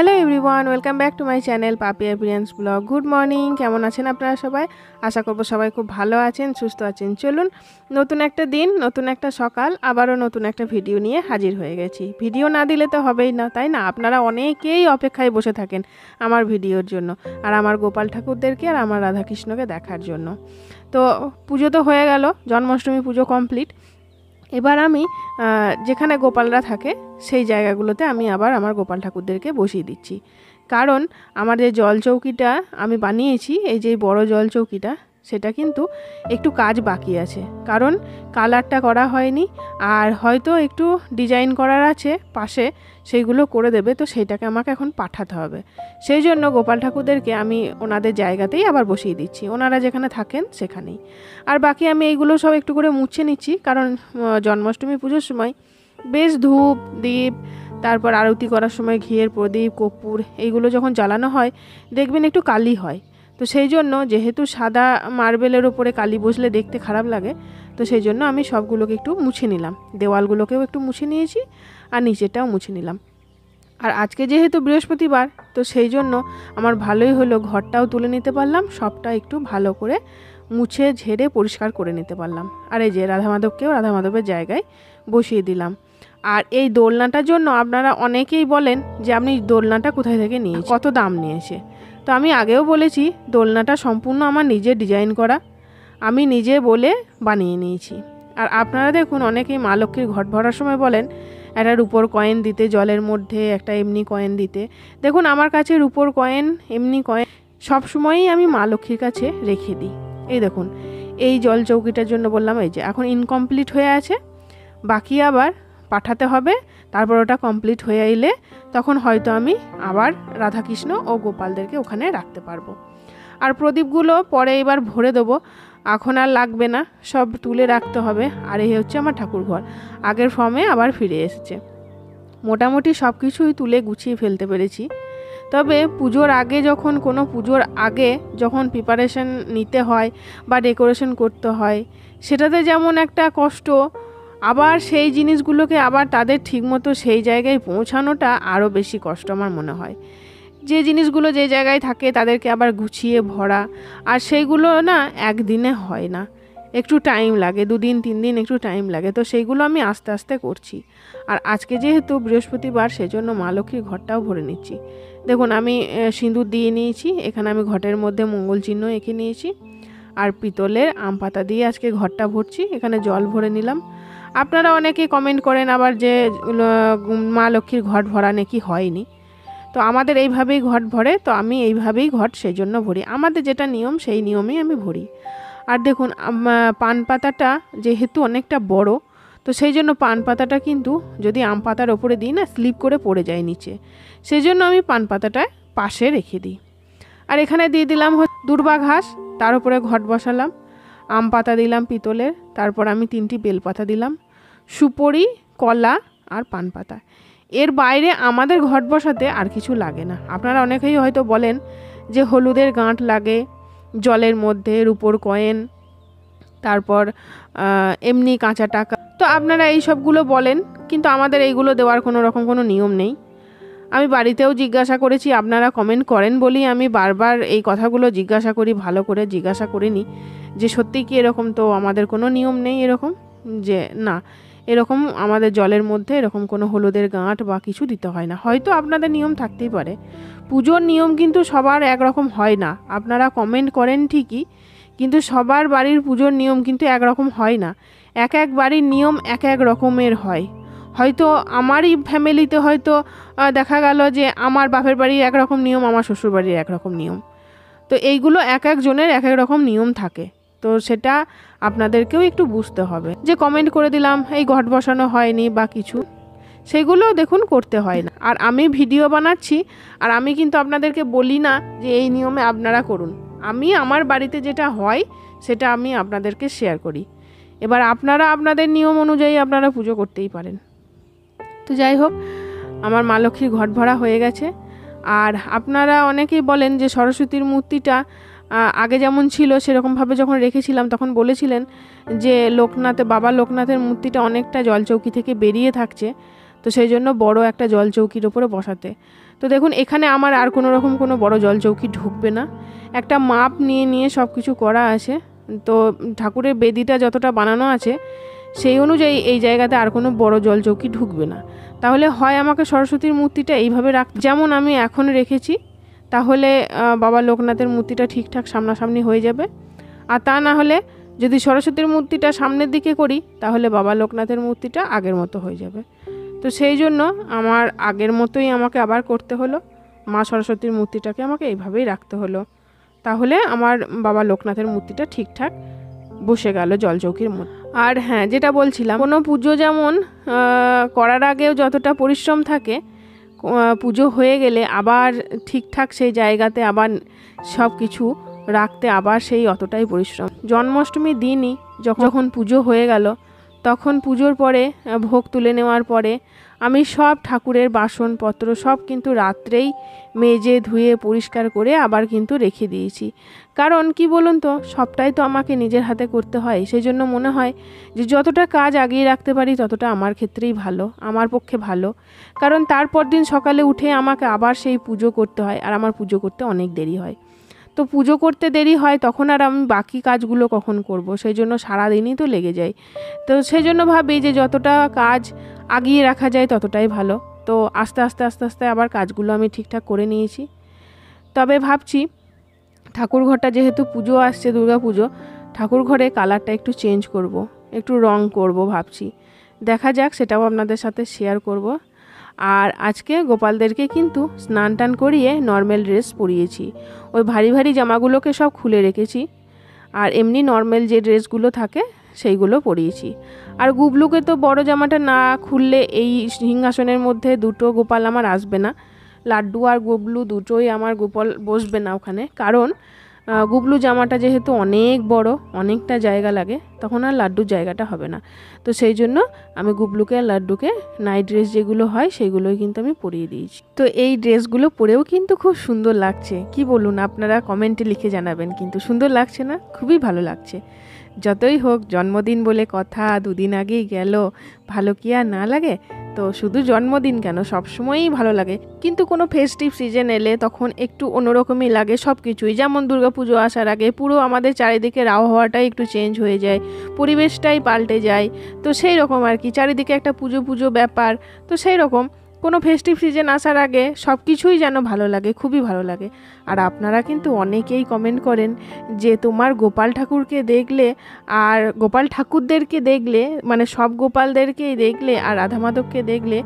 Hello everyone, welcome back to my channel পাপি appearance blog. Good morning, কেমন আছেন আপনারা সবাই? আশা করবো সবাই খুব ভালো আছেন, সুস্থ আছেন। চলুন, নতুন একটা দিন, নতুন একটা সকাল, আবারও নতুন একটা ভিডিও নিয়ে হাজির হয়ে গেছি। ভিডিও না দিলে তো হবেই না, তাই না? আপনারা অনেকেই অপেক্ষায় বসে থাকেন আমার ভিডিওর জন্য, আর আমার গোপাল ঠাকুরদেরকে আর আমার রাধাকৃষ্ণকে দেখার জন্য। তো পুজো তো হয়ে গেল, জন্মাষ্টমী পুজো কমপ্লিট। এবার আমি যেখানে গোপালরা থাকে সেই জায়গাগুলোতে আমি আবার আমার গোপাল ঠাকুরদেরকে বসিয়ে দিচ্ছি। কারণ আমার যে জল চৌকিটা আমি বানিয়েছি, এই যে বড় জল চৌকিটা, সেটা কিন্তু একটু কাজ বাকি আছে। কারণ কালারটা করা হয়নি, আর হয়তো একটু ডিজাইন করার আছে পাশে, সেইগুলো করে দেবে। তো সেইটাকে আমাকে এখন পাঠাতে হবে। সেই জন্য গোপাল ঠাকুরদেরকে আমি ওনাদের জায়গাতেই আবার বসিয়ে দিচ্ছি, ওনারা যেখানে থাকেন সেখানেই। আর বাকি আমি এইগুলো সব একটু করে মুছে নিচ্ছি, কারণ জন্মাষ্টমী পুজোর সময় বেশ ধূপ দীপ, তারপর আরতি করার সময় ঘিয়ের প্রদীপ কর্পূর এইগুলো যখন জ্বালানো হয় দেখবেন একটু কালি হয়। তো সেই জন্য, যেহেতু সাদা মার্বেলের ওপরে কালি বসলে দেখতে খারাপ লাগে, তো সেই জন্য আমি সবগুলোকে একটু মুছে নিলাম। দেওয়ালগুলোকেও একটু মুছে নিয়েছি, আর নিচেটাও মুছে নিলাম। আর আজকে যেহেতু বৃহস্পতিবার, তো সেই জন্য আমার ভালোই হলো, ঘরটাও তুলে নিতে পারলাম, সবটা একটু ভালো করে মুছে ঝেড়ে পরিষ্কার করে নিতে পারলাম। আর এই যে রাধা মাধবের জায়গায় বসিয়ে দিলাম। আর এই দোলনাটার জন্য আপনারা অনেকেই বলেন যে আপনি দোলনাটা কোথায় থেকে নিয়েছেন, কত দাম নিয়েছে। তো আমি আগেও বলেছি, দোলনাটা সম্পূর্ণ আমার নিজের ডিজাইন করা, আমি নিজে বলে বানিয়ে নিয়েছি। আর আপনারা দেখুন, অনেকেই মা লক্ষ্মীর ঘট ভরার সময় বলেন একটা রূপোর কয়েন দিতে, জলের মধ্যে একটা এমনি কয়েন দিতে। দেখুন, আমার কাছে রূপোর কয়েন, এমনি কয়েন সবসময়ই আমি মা লক্ষ্মীর কাছে রেখে দিই। এই দেখুন, এই জল চৌকিটার জন্য বললাম, এই যে এখন ইনকমপ্লিট হয়ে আছে, বাকি আবার পাঠাতে হবে। তারপর ওটা কমপ্লিট হয়ে এলে তখন হয়তো আমি আবার রাধাকৃষ্ণ ও গোপালদেরকে ওখানে রাখতে পারবো। আর প্রদীপগুলো পরে এবার ভরে দেবো, এখন আর লাগবে না, সব তুলে রাখতে হবে। আর এই হচ্ছে আমার ঠাকুর ঘর, আগের ফর্মে আবার ফিরে এসেছে। মোটামুটি সব কিছুই তুলে গুছিয়ে ফেলতে পেরেছি। তবে পুজোর আগে, যখন প্রিপারেশন নিতে হয় বা ডেকোরেশন করতে হয়, সেটাতে যেমন একটা কষ্ট, আবার সেই জিনিসগুলোকে আবার তাদের ঠিকমতো সেই জায়গায় পৌঁছানোটা আরও বেশি কষ্ট আমার মনে হয়। যে জিনিসগুলো যে জায়গায় থাকে তাদেরকে আবার গুছিয়ে ভরা, আর সেইগুলো না একদিনে হয় না, একটু টাইম লাগে, 2 দিন 3 দিন একটু টাইম লাগে। তো সেইগুলো আমি আস্তে আস্তে করছি। আর আজকে যেহেতু বৃহস্পতিবার, সেজন্য মা লক্ষ্মীর ঘরটাও ভরে নিচ্ছি। দেখুন, আমি সিঁদুর দিয়ে নিয়েছি, এখানে আমি ঘটের মধ্যে মঙ্গল চিহ্ন এঁকে নিয়েছি, আর পিতলের আম পাতা দিয়ে আজকে ঘরটা ভরছি। এখানে জল ভরে নিলাম। আপনারা অনেকেই কমেন্ট করেন আবার যে মা লক্ষ্মীর ঘট ভরা নাকি হয়নি। তো আমাদের এইভাবেই ঘট ভরে, তো আমি এইভাবেই ঘট সেই জন্য ভরি, আমাদের যেটা নিয়ম সেই নিয়মেই আমি ভরি। আর দেখুন, পান পাতাটা যেহেতু অনেকটা বড়, তো সেই জন্য পান পাতাটা কিন্তু যদি আম পাতার ওপরে দিই না, স্লিপ করে পড়ে যায় নিচে, সেই জন্য আমি পান পাতাটা পাশে রেখে দিই। আর এখানে দিয়ে দিলাম দূর্বা ঘাস, তার উপরে ঘট বসালাম, আম পাতা দিলাম পিতলের, তারপর আমি 3টি বেলপাতা দিলাম, সুপরি, কলা আর পান পাতা। এর বাইরে আমাদের ঘট বসাতে আর কিছু লাগে না। আপনারা অনেকেই হয়তো বলেন যে হলুদের গাঁট লাগে, জলের মধ্যে রূপোর কয়েন, তারপর এমনি কাঁচা টাকা। তো আপনারা এই সবগুলো বলেন, কিন্তু আমাদের এইগুলো দেওয়ার কোনো নিয়ম নেই। আমি বাড়িতেও জিজ্ঞাসা করেছি, আপনারা কমেন্ট করেন বলেই আমি বারবার এই কথাগুলো জিজ্ঞাসা করি, ভালো করে জিজ্ঞাসা করে নিই যে সত্যি কি এরকম। তো আমাদের কোনো নিয়ম নেই এরকম, যে না এরকম আমাদের জলের মধ্যে এরকম কোনো হলুদের গাঁট বা কিছু দিতে হয় না। হয়তো আপনাদের নিয়ম থাকতেই পারে, পুজোর নিয়ম কিন্তু সবার একরকম হয় না। আপনারা কমেন্ট করেন ঠিকই, কিন্তু সবার বাড়ির পুজোর নিয়ম কিন্তু একরকম হয় না। এক এক বাড়ির নিয়ম এক এক রকমের হয়। হয়তো আমারই ফ্যামিলিতে হয়তো দেখা গেল যে আমার বাপের বাড়ির একরকম নিয়ম, আমার শ্বশুর বাড়ির একরকম নিয়ম। তো এইগুলো এক একজনের এক এক রকম নিয়ম থাকে। তো সেটা আপনাদেরকেও একটু বুঝতে হবে। যে কমেন্ট করে দিলাম এই ঘট বসানো হয়নি বা কিছু, সেগুলো দেখুন করতে হয় না। আর আমি ভিডিও বানাচ্ছি, আর আমি কিন্তু আপনাদেরকে বলি না যে এই নিয়মে আপনারা করুন। আমি আমার বাড়িতে যেটা হয় সেটা আমি আপনাদেরকে শেয়ার করি। এবার আপনারা আপনাদের নিয়ম অনুযায়ী আপনারা পুজো করতেই পারেন। তো যাই হোক, আমার মা লক্ষ্মীর ঘট ভরা হয়ে গেছে। আর আপনারা অনেকেই বলেন যে সরস্বতীর মূর্তিটা আগে যেমন ছিল সেরকমভাবে যখন রেখেছিলাম তখন বলেছিলেন যে বাবা লোকনাথের মূর্তিটা অনেকটা জলচৌকি থেকে বেরিয়ে থাকছে, তো সেই জন্য বড় একটা জলচৌকির ওপরে বসাতে। তো দেখুন এখানে আমার আর কোনো রকম কোনো বড় জল চৌকি ঢুকবে না, একটা মাপ নিয়ে নিয়ে সব কিছু করা আছে। তো ঠাকুরের বেদিটা যতটা বানানো আছে সেই অনুযায়ী এই জায়গাতে আর কোনো বড় জল চৌকি ঢুকবে না। তাহলে হয় আমাকে সরস্বতীর মূর্তিটা এইভাবে যেমন আমি এখন রেখেছি, তাহলে বাবা লোকনাথের মূর্তিটা ঠিকঠাক সামনাসামনি হয়ে যাবে। আর তা না হলে যদি সরস্বতীর মূর্তিটা সামনের দিকে করি তাহলে বাবা লোকনাথের মূর্তিটা আগের মতো হয়ে যাবে। তো সেই জন্য আমার আগের মতোই আমাকে আবার করতে হলো, মা সরস্বতীর মূর্তিটাকে আমাকে এইভাবেই রাখতে হলো। তাহলে আমার বাবা লোকনাথের মূর্তিটা ঠিকঠাক বসে গেল জলচৌকির মধ্যে। আর হ্যাঁ, যেটা বলছিলাম, কোনো পুজো যেমন করার আগেও যতটা পরিশ্রম থাকে, পুজো হয়ে গেলে আবার ঠিকঠাক সেই জায়গাতে আবার সব কিছু রাখতে আবার সেই অতটাই পরিশ্রম। জন্মাষ্টমীর দিনই যখন পুজো হয়ে গেল, তখন পুজোর পরে ভোগ তুলে নেওয়ার পরে আমি সব ঠাকুরের বাসনপত্র সব কিন্তু রাত্রেই মেজে ধুয়ে পরিষ্কার করে আবার কিন্তু রেখে দিয়েছি। কারণ কি বলুন তো, সবটাই তো আমাকে নিজের হাতে করতে হয়। সেই জন্য মনে হয় যে যতটা কাজ আগিয়ে রাখতে পারি ততটা আমার ক্ষেত্রেই ভালো, আমার পক্ষে ভালো। কারণ তারপর দিন সকালে উঠে আমাকে আবার সেই পুজো করতে হয়, আর আমার পুজো করতে অনেক দেরি হয়। তো পুজো করতে দেরি হয় তখন আর আমি বাকি কাজগুলো কখন করব, সেই জন্য সারাদিনই তো লেগে যায়। তো সেই জন্য ভাবি যে যতটা কাজ আগিয়ে রাখা যায় ততটাই ভালো। তো আস্তে আস্তে আস্তে আস্তে আবার কাজগুলো আমি ঠিকঠাক করে নিয়েছি। তবে ভাবছি ঠাকুর ঘরটা যেহেতু পুজো আসছে, দুর্গা পুজো, ঠাকুর ঘরে কালারটা একটু চেঞ্জ করব, একটু রং করব ভাবছি। দেখা যাক, সেটাও আপনাদের সাথে শেয়ার করব। আর আজকে গোপালদেরকে কিন্তু স্নান টান করিয়ে নর্মাল ড্রেস পরিয়েছি, ওই ভারী ভারী জামাগুলোকে সব খুলে রেখেছি, আর এমনি নর্মাল যে ড্রেসগুলো থাকে সেইগুলো পরিয়েছি। আর গুবলুকে তো বড় জামাটা না খুললে এই সিংহাসনের মধ্যে দুটো গোপাল আমার আসবে না, লাড্ডু আর গুবলু দুটোই আমার গোপাল বসবে না ওখানে। কারণ গুবলু জামাটা যেহেতু অনেক বড়, অনেকটা জায়গা লাগে, তখন আর লাড্ডুর জায়গাটা হবে না। তো সেই জন্য আমি গুবলুকে আর লাড্ডুকে নাইট ড্রেস যেগুলো হয় সেইগুলোই কিন্তু আমি পরিয়ে দিয়েছি। তো এই ড্রেসগুলো পরেও কিন্তু খুব সুন্দর লাগছে, কি বলুন, আপনারা কমেন্টে লিখে জানাবেন কিন্তু সুন্দর লাগছে না? খুবই ভালো লাগছে। যতই হোক জন্মদিন বলে কথা, দুদিন আগেই গেল, ভালো কি আর না লাগে? তো শুধু জন্মদিন কেন, সবসময়ই ভালো লাগে, কিন্তু কোনো ফেস্টিভ সিজন এলে তখন একটু অন্যরকমই লাগে সব কিছুই। যেমন দুর্গাপুজো আসার আগে পুরো আমাদের চারিদিকের আবহাওয়াটাই একটু চেঞ্জ হয়ে যায়, পরিবেশটাই পাল্টে যায়। তো সেই রকম আর কি, চারিদিকে একটা পুজো পুজো ব্যাপার। তো সেই রকম কোনো ফেস্টিভ সিজন আসার আগে সব কিছুই যেন ভালো লাগে, খুবই ভালো লাগে। আর আপনারা কিন্তু অনেকেই কমেন্ট করেন যে তোমার গোপাল ঠাকুরকে দেখলে আর গোপাল ঠাকুরদেরকে দেখলে, মানে সব গোপালদেরকেই দেখলে আর রাধা মাধবকে দেখলে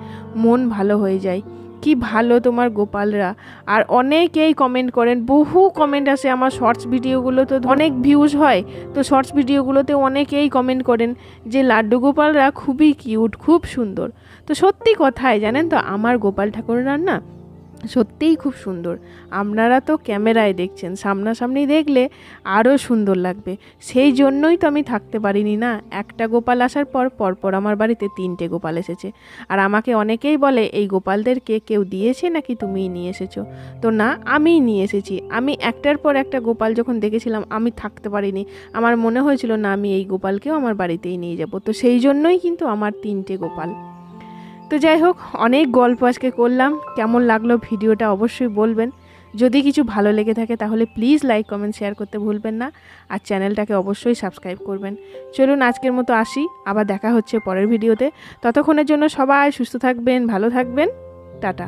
মন ভালো হয়ে যায়। কি ভালো তোমার গোপালরা। আর অনেকেই কমেন্ট করেন, বহু কমেন্ট আসে আমার শর্টস ভিডিওগুলো, তো অনেক ভিউজ হয়। তো শর্টস ভিডিওগুলোতে অনেকেই কমেন্ট করেন যে লাড্ডু গোপালরা খুবই কিউট, খুব সুন্দর। তো সত্যি কথাই জানেন তো, আমার গোপাল ঠাকুররা না সত্যিই খুব সুন্দর। আপনারা তো ক্যামেরায় দেখছেন, সামনাসামনি দেখলে আরও সুন্দর লাগবে। সেই জন্যই তো আমি থাকতে পারিনি না, একটা গোপাল আসার পরপর আমার বাড়িতে 3টে গোপাল এসেছে। আর আমাকে অনেকেই বলে এই গোপালদেরকে কেউ দিয়েছে নাকি তুমিই নিয়ে এসেছো? তো না, আমিই নিয়ে এসেছি। আমি একটার পর একটা গোপাল যখন দেখেছিলাম আমি থাকতে পারিনি, আমার মনে হয়েছিল না আমি এই গোপালকেও আমার বাড়িতেই নিয়ে যাব। তো সেই জন্যই কিন্তু আমার 3টে গোপাল। তো যাই হোক, অনেক গল্প আজকে করলাম। কেমন লাগলো ভিডিওটা অবশ্যই বলবেন। যদি কিছু ভালো লেগে থাকে তাহলে প্লিজ লাইক কমেন্ট শেয়ার করতে ভুলবেন না, আর চ্যানেলটাকে অবশ্যই সাবস্ক্রাইব করবেন। চলুন আজকের মতো আসি, আবার দেখা হচ্ছে পরের ভিডিওতে। ততক্ষণের জন্য সবাই সুস্থ থাকবেন, ভালো থাকবেন, টাটা।